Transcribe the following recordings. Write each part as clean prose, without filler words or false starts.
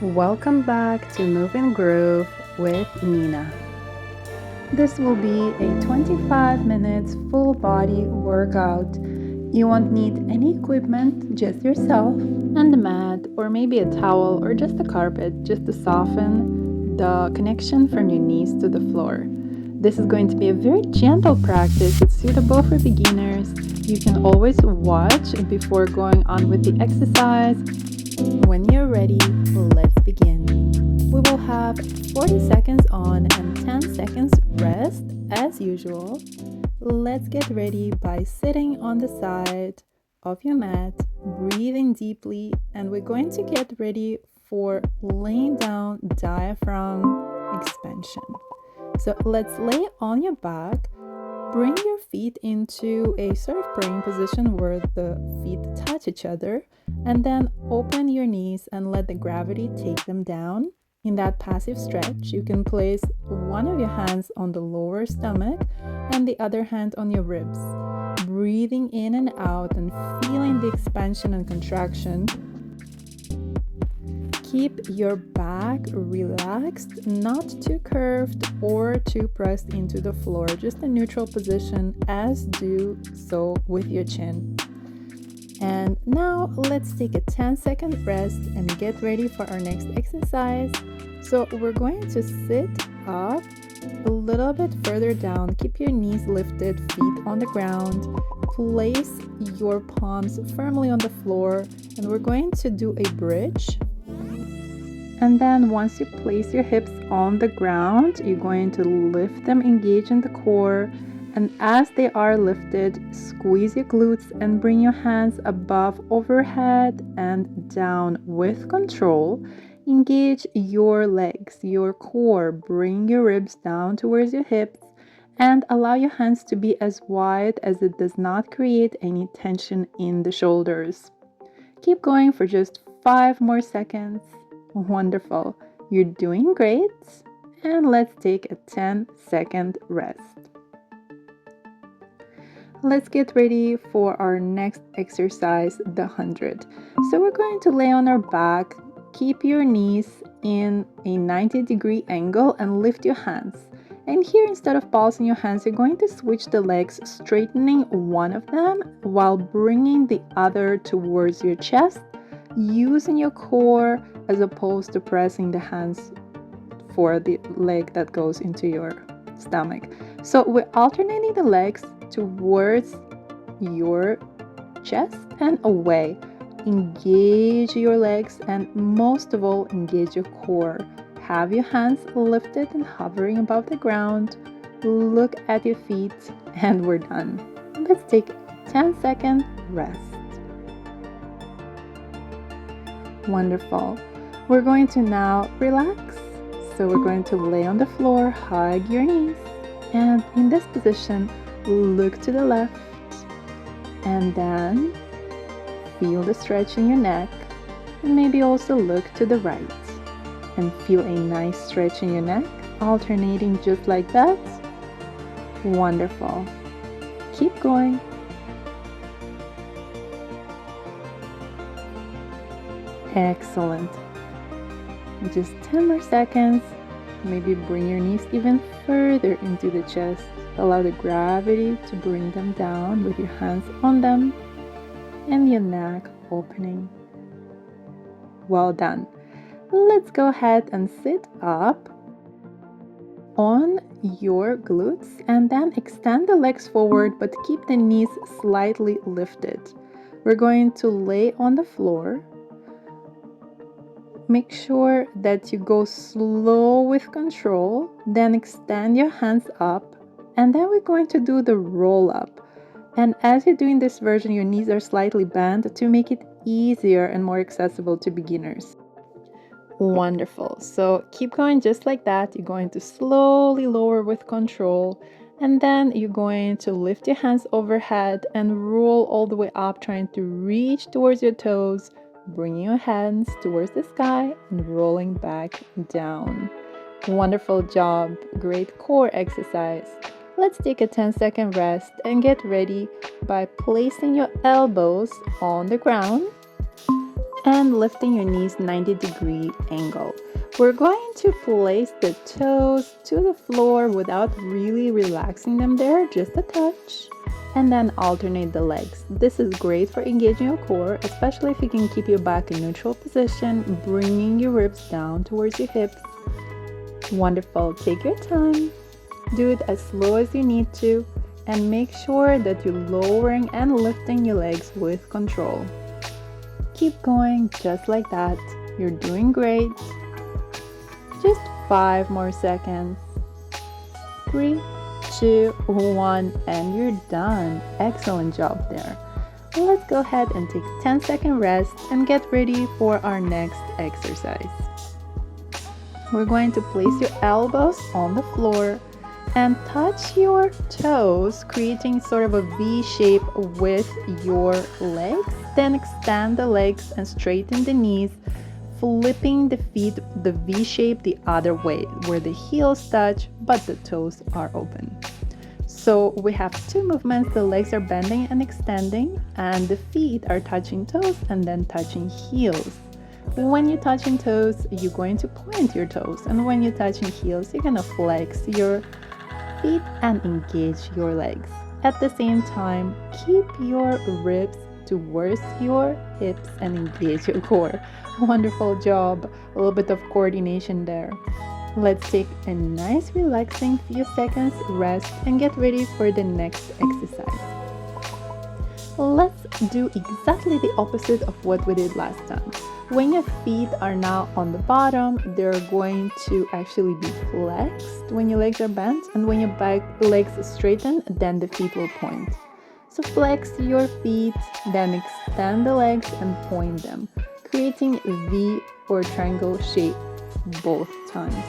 Welcome back to Move and Groove with Nina. This will be a 25 minutes full body workout. You won't need any equipment, just yourself and a mat or maybe a towel or just a carpet just to soften the connection from your knees to the floor. This is going to be a very gentle practice. It's suitable for beginners. You can always watch before going on with the exercise. When you're ready, let's begin. We will have 40 seconds on and 10 seconds rest as usual. Let's get ready by sitting on the side of your mat, breathing deeply, and we're going to get ready for laying down diaphragm expansion. So let's lay on your back. Bring your feet into a sort of praying position where the feet touch each other, and then open your knees and let the gravity take them down. In that passive stretch, you can place one of your hands on the lower stomach and the other hand on your ribs, breathing in and out and feeling the expansion and contraction. Keep your back relaxed, not too curved or too pressed into the floor, just a neutral position, as do so with your chin. And now let's take a 10-second rest and get ready for our next exercise. So we're going to sit up a little bit further down. Keep your knees lifted, feet on the ground. Place your palms firmly on the floor, and we're going to do a bridge. And then once you place your hips on the ground, you're going to lift them, engage in the core. And as they are lifted, squeeze your glutes and bring your hands above, overhead, and down with control. Engage your legs, your core. Bring your ribs down towards your hips and allow your hands to be as wide as it does not create any tension in the shoulders. Keep going for just 5 more seconds. Wonderful. You're doing great. And let's take a 10-second rest. Let's get ready for our next exercise, the 100. So we're going to lay on our back. Keep your knees in a 90-degree angle and lift your hands. And here, instead of pausing your hands, you're going to switch the legs, straightening one of them while bringing the other towards your chest, using your core as opposed to pressing the hands for the leg that goes into your stomach. So we're alternating the legs towards your chest and away. Engage your legs and most of all, engage your core. Have your hands lifted and hovering above the ground. Look at your feet and we're done. Let's take a 10-second rest. Wonderful. We're going to now relax. So we're going to lay on the floor, hug your knees, and in this position, look to the left, and then feel the stretch in your neck, and maybe also look to the right, and feel a nice stretch in your neck, alternating just like that. Wonderful. Keep going. Excellent. Just 10 more seconds. Maybe bring your knees even further into the chest. Allow the gravity to bring them down with your hands on them and your neck opening. Well done. Let's go ahead and sit up on your glutes and then extend the legs forward but keep the knees slightly lifted. We're going to lay on the floor. Make sure that you go slow with control, then extend your hands up, and then we're going to do the roll up. And as you're doing this version, your knees are slightly bent to make it easier and more accessible to beginners. Wonderful. So keep going just like that. You're going to slowly lower with control, and then you're going to lift your hands overhead and roll all the way up, trying to reach towards your toes. Bringing your hands towards the sky and rolling back down. Wonderful job. Great core exercise. Let's take a 10-second rest and get ready by placing your elbows on the ground and lifting your knees 90-degree angle. We're going to place the toes to the floor without really relaxing them there, just a touch, and then alternate the legs. This is great for engaging your core, especially if you can keep your back in neutral position, bringing your ribs down towards your hips. Wonderful. Take your time. Do it as slow as you need to, and make sure that you're lowering and lifting your legs with control. Keep going just like that. You're doing great. Just 5 more seconds. 3, 2, 1, and you're done. Excellent job there. Let's go ahead and take a 10-second rest and get ready for our next exercise. We're going to place your elbows on the floor and touch your toes, creating sort of a V shape with your legs. Then extend the legs and straighten the knees, flipping the feet the V shape the other way, where the heels touch but the toes are open. So we have 2 movements. The legs are bending and extending, and the feet are touching toes and then touching heels. When you're touching toes, you're going to point your toes, and when you're touching heels, you're gonna flex your feet and engage your legs. At the same time, keep your ribs towards your hips and engage your core. Wonderful job. A little bit of coordination there. Let's take a nice relaxing few seconds rest and get ready for the next exercise. Let's do exactly the opposite of what we did last time. When your feet are now on the bottom, they're going to actually be flexed when your legs are bent, and when your back legs straighten, then the feet will point. So flex your feet, then extend the legs and point them, creating V or triangle shape both times.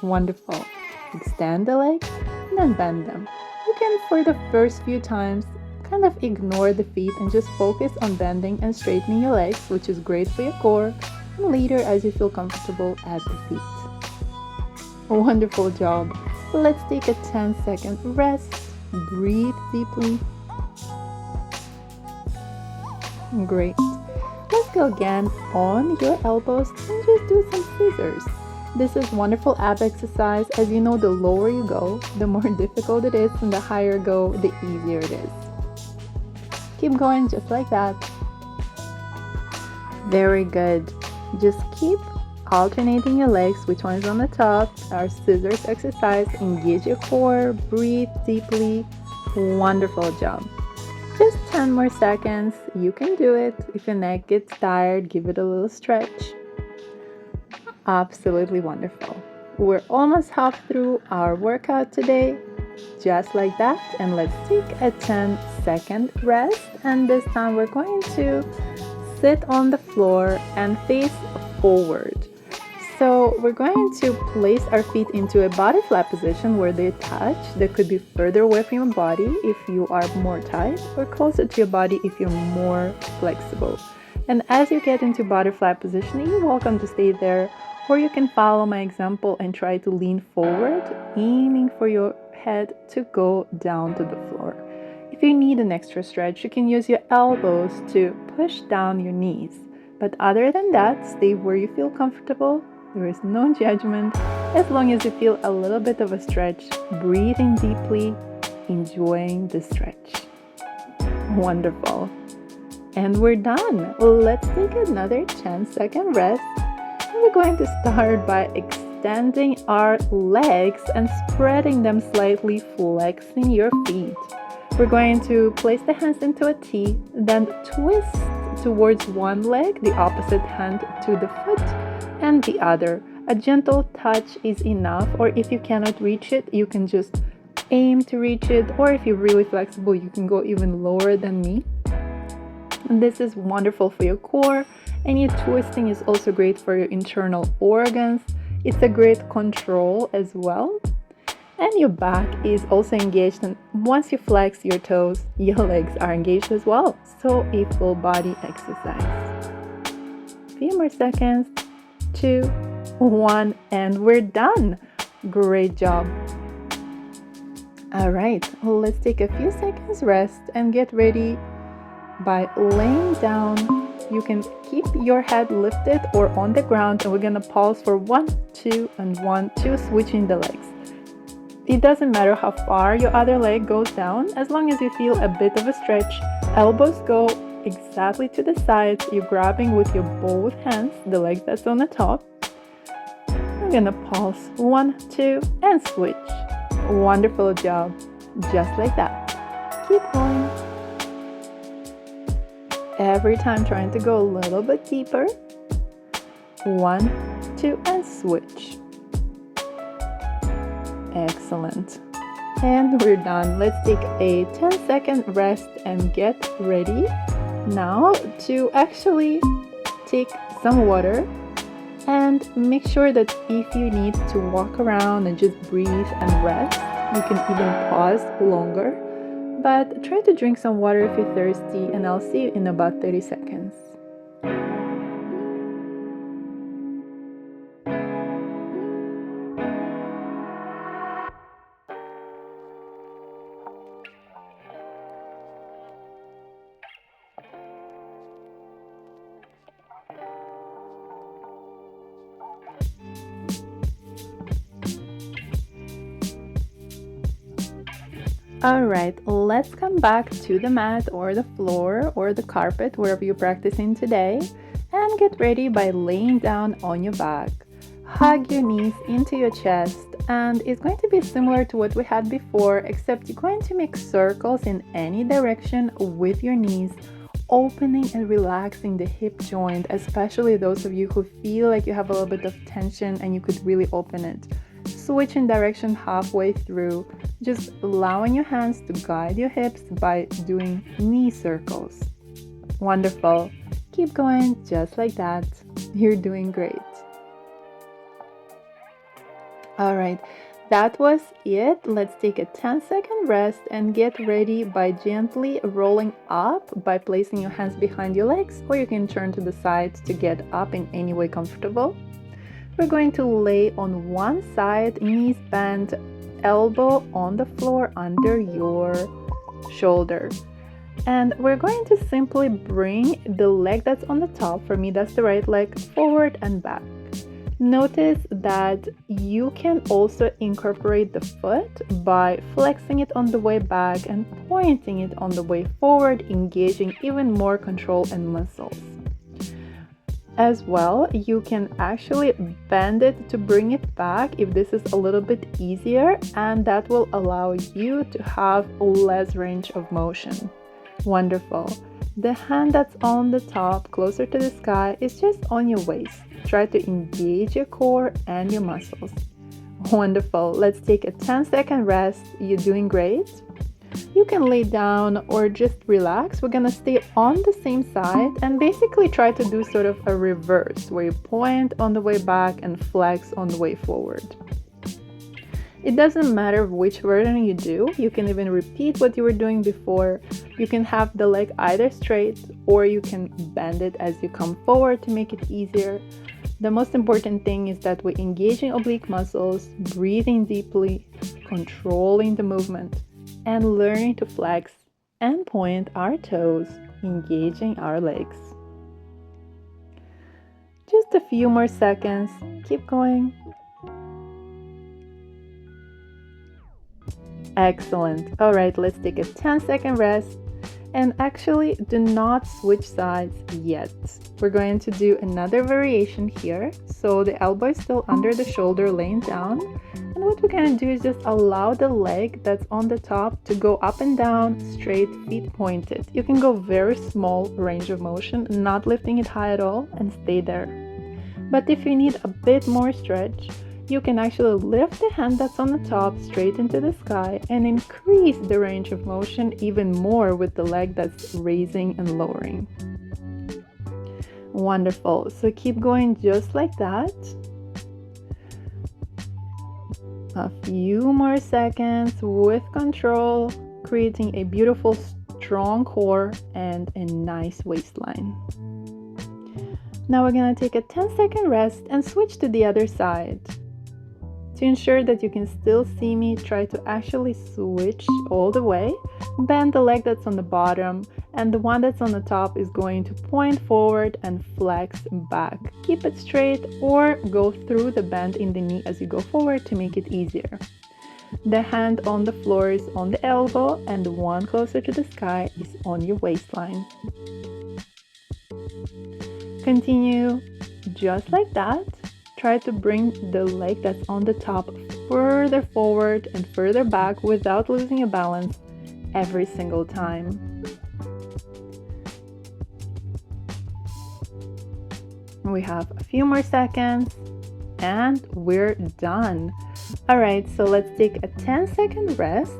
Wonderful. Extend the legs and then bend them. You can, for the first few times, kind of ignore the feet and just focus on bending and straightening your legs, which is great for your core, and later as you feel comfortable, add the feet. Wonderful job. Let's take a 10-second rest. Breathe deeply. Great. Let's go again on your elbows and just do some scissors. This is wonderful ab exercise. As you know, the lower you go, the more difficult it is, and the higher you go, the easier it is. Keep going just like that. Very good. Just keep alternating your legs. Which one is on the top? Our scissors exercise. Engage your core. Breathe deeply. Wonderful job. Just 10 more seconds. You can do it. If your neck gets tired, give it a little stretch. Absolutely wonderful. We're almost half through our workout today. Just like that, and let's take a 10-second rest, and this time we're going to sit on the floor and face forward. So we're going to place our feet into a body flat position where they touch. They could be further away from your body if you are more tight, or closer to your body if you're more flexible. And as you get into body flat position, you're welcome to stay there, or you can follow my example and try to lean forward, aiming for your head to go down to the floor. If you need an extra stretch, you can use your elbows to push down your knees. But other than that, stay where you feel comfortable. There is no judgment. As long as you feel a little bit of a stretch, breathing deeply, enjoying the stretch. Wonderful. And we're done. Let's take another 10-second rest. And we're going to start by extending our legs and spreading them slightly, flexing your feet. We're going to place the hands into a T, then twist towards one leg, the opposite hand to the foot, and the other. A gentle touch is enough, or if you cannot reach it, you can just aim to reach it, or if you're really flexible, you can go even lower than me. And this is wonderful for your core, and your twisting is also great for your internal organs. It's a great control as well. And your back is also engaged, and once you flex your toes, your legs are engaged as well. So a full body exercise. A few more seconds. 2, 1, and we're done. Great job. All right, let's take a few seconds rest and get ready by laying down You can keep your head lifted or on the ground, and we're gonna pulse for 1, 2, and 1, 2, switching the legs. It doesn't matter how far your other leg goes down, as long as you feel a bit of a stretch. Elbows go exactly to the sides. You're grabbing with your both hands the leg that's on the top. We're gonna pulse 1, 2, and switch. Wonderful job. Just like that. Keep going. Every time trying to go a little bit deeper. 1, 2, and switch. Excellent. And we're done. Let's take a 10-second rest and get ready now to actually take some water, and make sure that if you need to walk around and just breathe and rest, you can even pause longer, but try to drink some water if you're thirsty, and I'll see you in about 30 seconds. Alright, let's come back to the mat or the floor or the carpet, wherever you're practicing today, and get ready by laying down on your back. Hug your knees into your chest, and it's going to be similar to what we had before, except you're going to make circles in any direction with your knees, opening and relaxing the hip joint, especially those of you who feel like you have a little bit of tension and you could really open it. Switching direction halfway through, just allowing your hands to guide your hips by doing knee circles. Wonderful. Keep going just like that. You're doing great. Alright, that was it. Let's take a 10-second rest and get ready by gently rolling up by placing your hands behind your legs, or you can turn to the side to get up in any way comfortable. We're going to lay on one side, knees bent, elbow on the floor under your shoulder. And we're going to simply bring the leg that's on the top, for me that's the right leg, forward and back. Notice that you can also incorporate the foot by flexing it on the way back and pointing it on the way forward, engaging even more control and muscles. As well, you can actually bend it to bring it back if this is a little bit easier, and that will allow you to have less range of motion. Wonderful. The hand that's on the top, closer to the sky, is just on your waist. Try to engage your core and your muscles. Wonderful. Let's take a 10-second rest. You're doing great. You can lay down or just relax. We're gonna stay on the same side and basically try to do sort of a reverse, where you point on the way back and flex on the way forward. It doesn't matter which version you do. You can even repeat what you were doing before. You can have the leg either straight, or you can bend it as you come forward to make it easier. The most important thing is that we're engaging oblique muscles, breathing deeply, controlling the movement, and learning to flex and point our toes, engaging our legs. Just a few more seconds. Keep going. Excellent. All right, let's take a 10-second rest. And actually, do not switch sides yet. We're going to do another variation here. So the elbow is still under the shoulder, laying down. And what we're going to do is just allow the leg that's on the top to go up and down, straight, feet pointed. You can go very small range of motion, not lifting it high at all, and stay there. But if you need a bit more stretch, you can actually lift the hand that's on the top straight into the sky and increase the range of motion even more with the leg that's raising and lowering. Wonderful. So keep going just like that. A few more seconds with control, creating a beautiful, strong core and a nice waistline. Now we're going to take a 10-second rest and switch to the other side. To ensure that you can still see me, try to actually switch all the way. Bend the leg that's on the bottom, and the one that's on the top is going to point forward and flex back. Keep it straight or go through the bend in the knee as you go forward to make it easier. The hand on the floor is on the elbow, and the one closer to the sky is on your waistline. Continue just like that. Try to bring the leg that's on the top further forward and further back without losing your balance every single time. We have a few more seconds and we're done. All right, so let's take a 10-second rest.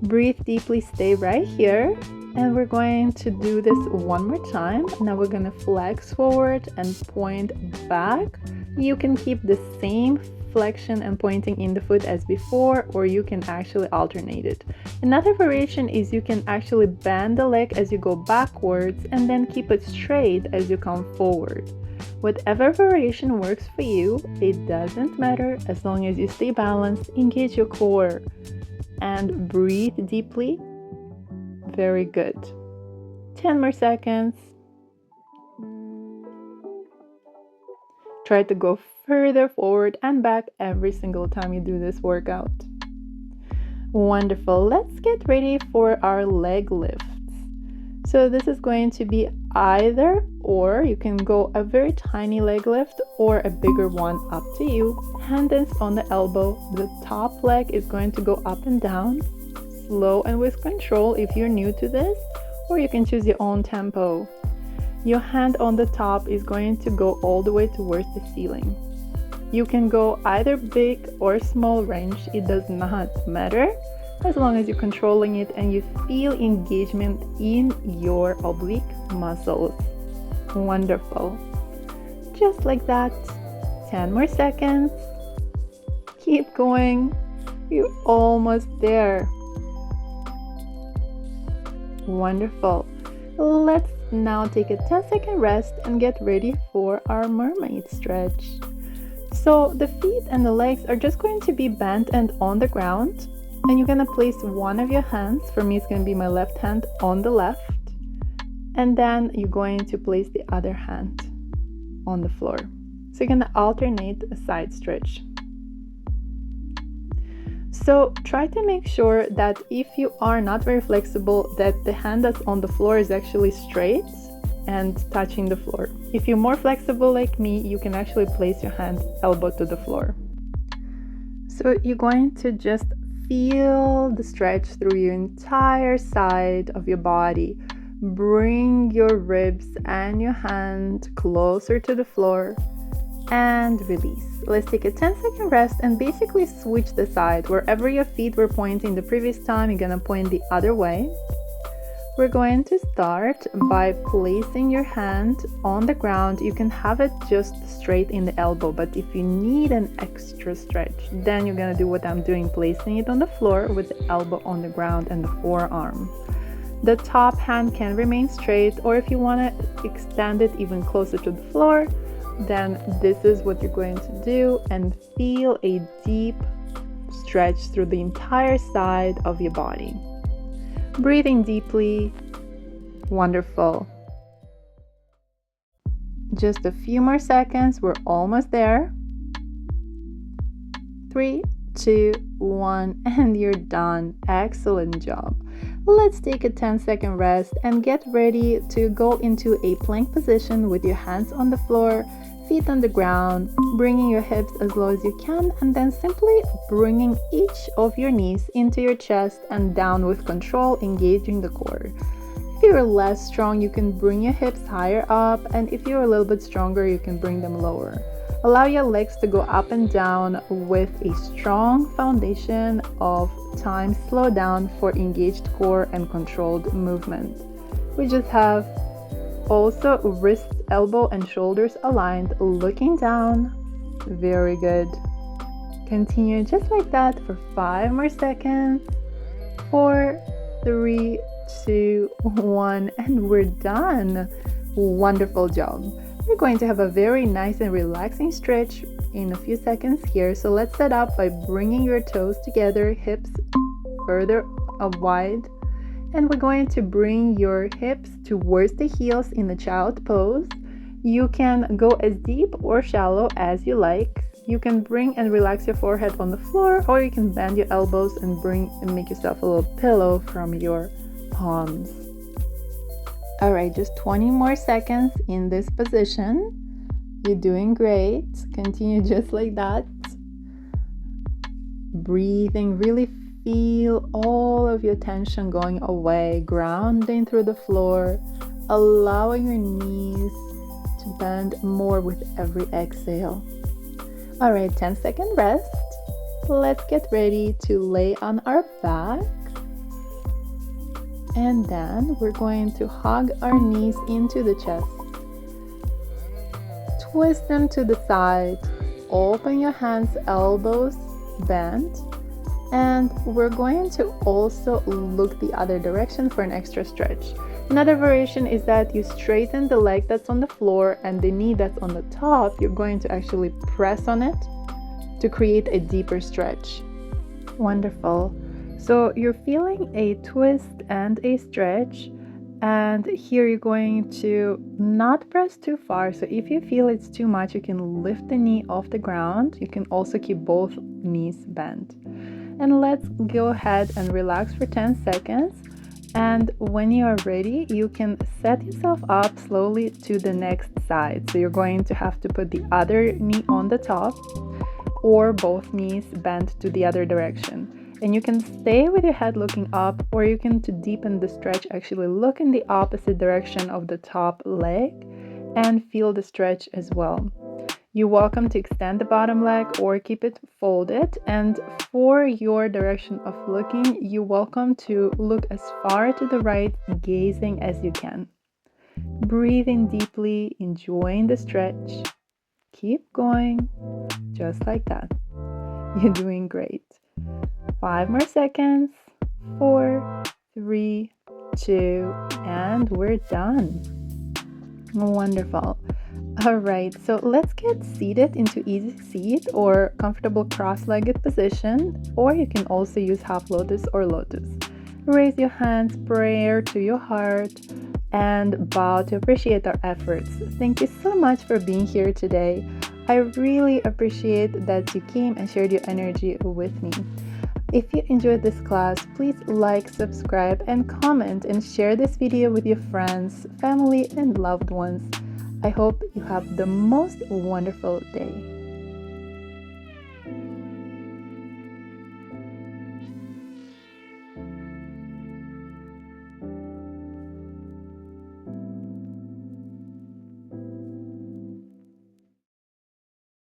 Breathe deeply, stay right here. And we're going to do this one more time. Now we're going to flex forward and point back. You can keep the same flexion and pointing in the foot as before, or you can actually alternate it. Another variation is you can actually bend the leg as you go backwards and then keep it straight as you come forward. Whatever variation works for you, it doesn't matter as long as you stay balanced, engage your core, and breathe deeply. Very good. 10 more seconds. Try to go further forward and back every single time you do this workout. Wonderful. Let's get ready for our leg lifts. So this is going to be either or. You can go a very tiny leg lift or a bigger one, up to you. Hand is on the elbow. The top leg is going to go up and down, slow and with control if you're new to this, or you can choose your own tempo. Your hand on the top is going to go all the way towards the ceiling. You can go either big or small range, it does not matter, as long as you're controlling it and you feel engagement in your oblique muscles. Wonderful. Just like that. 10 more seconds. Keep going. You're almost there. Wonderful. Let's now take a 10-second rest and get ready for our mermaid stretch. So the feet and the legs are just going to be bent and on the ground, and you're going to place one of your hands, for me it's going to be my left hand, on the left, and then you're going to place the other hand on the floor. So you're going to alternate a side stretch. So try to make sure that if you are not very flexible, that the hand that's on the floor is actually straight and touching the floor. If you're more flexible like me, you can actually place your hand elbow to the floor. So you're going to just feel the stretch through your entire side of your body. Bring your ribs and your hand closer to the floor and release. Let's take a 10-second rest and basically switch the side. Wherever your feet were pointing the previous time, you're gonna point the other way. We're going to start by placing your hand on the ground. You can have it just straight in the elbow, but if you need an extra stretch, then you're gonna do what I'm doing, placing it on the floor with the elbow on the ground and the forearm. The top hand can remain straight, or if you want to extend it even closer to the floor, then this is what you're going to do, and feel a deep stretch through the entire side of your body. Breathing deeply. Wonderful. Just a few more seconds. We're almost there. 3, 2, 1, and you're done. Excellent job. Let's take a 10-second rest and get ready to go into a plank position with your hands on the floor, feet on the ground, bringing your hips as low as you can, and then simply bringing each of your knees into your chest and down with control, engaging the core. If you're less strong, you can bring your hips higher up, and if you're a little bit stronger, you can bring them lower. Allow your legs to go up and down with a strong foundation of time. Slow down for engaged core and controlled movement. We just have also wrists, elbow, and shoulders aligned, looking down. Very good. Continue just like that for 5 more seconds. 4, 3, 2, 1, and we're done. Wonderful job. We're going to have a very nice and relaxing stretch in a few seconds here. So let's set up by bringing your toes together, hips further wide, and we're going to bring your hips towards the heels in the child pose. You can go as deep or shallow as you like. You can bring and relax your forehead on the floor, or you can bend your elbows and bring and make yourself a little pillow from your palms. All right, just 20 more seconds in this position. You're doing great. Continue just like that. Breathing, really feel all of your tension going away, grounding through the floor, allowing your knees to bend more with every exhale. All right, 10-second rest. Let's get ready to lay on our back. And then we're going to hug our knees into the chest. Twist them to the side. Open your hands, elbows bent. And we're going to also look the other direction for an extra stretch. Another variation is that you straighten the leg that's on the floor, and the knee that's on the top, you're going to actually press on it to create a deeper stretch. Wonderful. So you're feeling a twist and a stretch, and here you're going to not press too far. So if you feel it's too much, you can lift the knee off the ground. You can also keep both knees bent. And let's go ahead and relax for 10 seconds. And when you are ready, you can set yourself up slowly to the next side. So you're going to have to put the other knee on the top, or both knees bent to the other direction. And you can stay with your head looking up, or you can, to deepen the stretch, actually look in the opposite direction of the top leg and feel the stretch as well. You're welcome to extend the bottom leg or keep it folded. And for your direction of looking, you're welcome to look as far to the right, gazing as you can. Breathing deeply, enjoying the stretch. Keep going, just like that. You're doing great. 5 more seconds. 4, 3, 2, and we're done. Wonderful. All right, so let's get seated into easy seat or comfortable cross-legged position, or you can also use half lotus or lotus. Raise your hands, prayer to your heart, and bow to appreciate our efforts. Thank you so much for being here today. I really appreciate that you came and shared your energy with me. If you enjoyed this class, please like, subscribe, and comment, and share this video with your friends, family, and loved ones. I hope you have the most wonderful day.